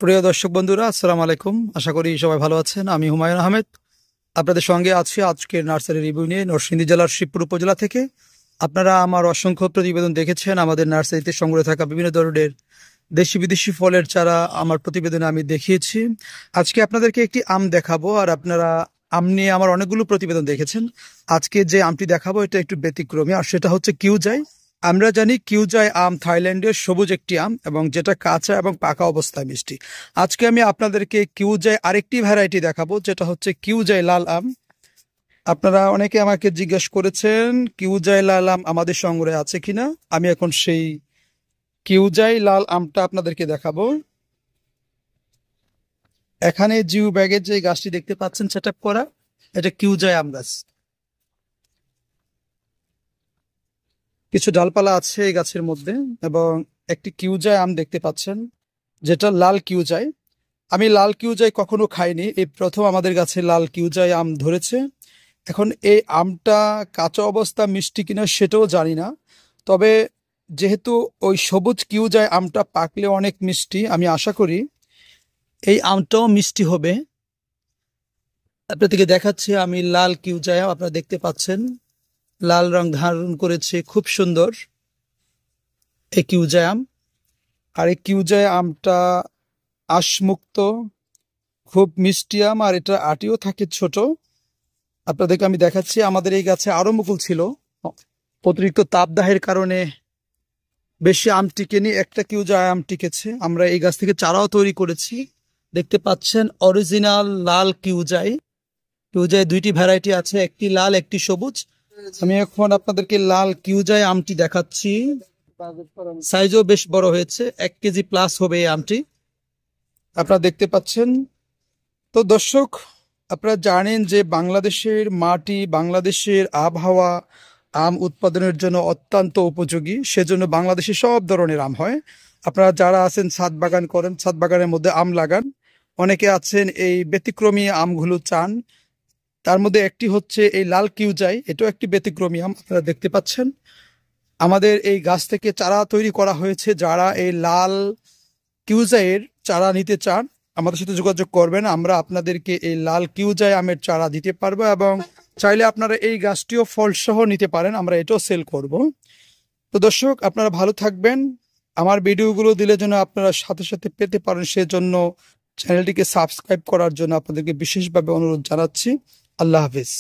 প্রিয় দর্শক বন্ধুরা, আসসালামু আলাইকুম। আশা করি সবাই ভালো আছেন। আমি হুমায়ুন আহমেদ আপনাদের সঙ্গে আছি আজকের নার্সারি রিভিউ নিয়ে নরসিংদী জেলার শিবপুর উপজেলা থেকে। আপনারা আমার অসংখ্য প্রতিবেদন দেখেছেন। আমাদের নার্সারিতে সংগ্রহে থাকা বিভিন্ন ধরনের দেশি বিদেশি ফলের চারা আমার প্রতিবেদনে আমি দেখিয়েছি। আজকে আপনাদেরকে একটি আম দেখাবো, আর আপনারা আম নিয়ে আমার অনেকগুলো প্রতিবেদন দেখেছেন। আজকে যে আমটি দেখাবো এটা একটু ব্যতিক্রমী, আর সেটা হচ্ছে কিউজাই। আমরা জানি কিউজাই আম থাইল্যান্ডের সবুজ একটি আম, এবং যেটা কাঁচা এবং পাকা অবস্থায় মিষ্টি। আজকে আমি আপনাদেরকে কিউজাই আরেকটি ভ্যারাইটি দেখাবো, যেটা হচ্ছে কিউজাই লাল আম। আপনারা অনেকে আমাকে জিজ্ঞেস করেছেন কিউজাই লাল আম আমাদের সংগ্রহে আছে কিনা। আমি এখন সেই কিউজাই লাল আমটা আপনাদেরকে দেখাবো। এখানে জিও ব্যাগের যে গাছটি দেখতে পাচ্ছেন সেটআপ করা, এটা কিউজাই আম গাছ। কিছু ডালপালা আছে এই গাছের মধ্যে, এবং একটি কিউজাই আম দেখতে পাচ্ছেন, যেটা লাল কিউজাই। আমি লাল কিউজাই কখনো খাইনি, এই প্রথম আমাদের গাছে লাল কিউজাই আম ধরেছে। এখন এই আমটা কাঁচা অবস্থা মিষ্টি কিনা সেটাও জানি না, তবে যেহেতু ওই সবুজ কিউজাই আমটা পাকলে অনেক মিষ্টি, আমি আশা করি এই আমটাও মিষ্টি হবে। আপনাদেরকে দেখাচ্ছি আমি লাল কিউজাই আম, আপনারা দেখতে পাচ্ছেন লাল রং ধারণ করেছে, খুব সুন্দর এই কিউজাই আম। আর এই কিউজাই আমটা আঁশমুক্ত, খুব মিষ্টি আম, আর এটা আটিও থাকে ছোট। আপনাদেরকে আমি দেখাচ্ছি। আমাদের এই গাছে আরো মুকুল ছিল, অতিরিক্ত তাপদাহের কারণে বেশি আম টিকেনি, একটা কিউজাই আম টিকেছে। আমরা এই গাছ থেকে চারাও তৈরি করেছি। দেখতে পাচ্ছেন অরিজিনাল লাল কিউজাই। কিউজাই দুইটি ভ্যারাইটি আছে, একটি লাল একটি সবুজ। আমি এখন আপনাদেরকে লাল কিউজাই আমটি দেখাচ্ছি। সাইজও বেশ বড় হয়েছে, 1 কেজি প্লাস হবে এই আমটি, আপনারা দেখতে পাচ্ছেন। তো দর্শক, আপনারা জানেন যে বাংলাদেশের মাটি, বাংলাদেশের আবহাওয়া আম উৎপাদনের জন্য অত্যন্ত উপযোগী। সেজন্য বাংলাদেশে সব ধরনের আম হয়। আপনারা যারা আছেন ছাদ বাগান করেন, ছাদ বাগানের মধ্যে আম লাগান। অনেকে আছেন এই ব্যতিক্রমী আমগুলো চান। তার মধ্যে একটি হচ্ছে এই লাল কিউজাই, এটাও একটি ব্যতিক্রমী আম। আপনারা দেখতে পাচ্ছেন আমাদের এই গাছ থেকে চারা তৈরি করা হয়েছে। যারা এই লাল কিউজাইয়ের চারা নিতে চান আমাদের সাথে যোগাযোগ করবেন, আমরা আপনাদেরকে এই লাল কিউজাই আমের চারা দিতে পারবো, এবং চাইলে আপনারা এই গাছটিও ফলসহ নিতে পারেন, আমরা এটাও সেল করব। তো দর্শক, আপনারা ভালো থাকবেন। আমার ভিডিওগুলো দিলে যেন আপনারা সাথে সাথে পেতে পারেন, সেজন্য চ্যানেলটিকে সাবস্ক্রাইব করার জন্য আপনাদেরকে বিশেষভাবে অনুরোধ জানাচ্ছি। আল্লাহ হাফিজ।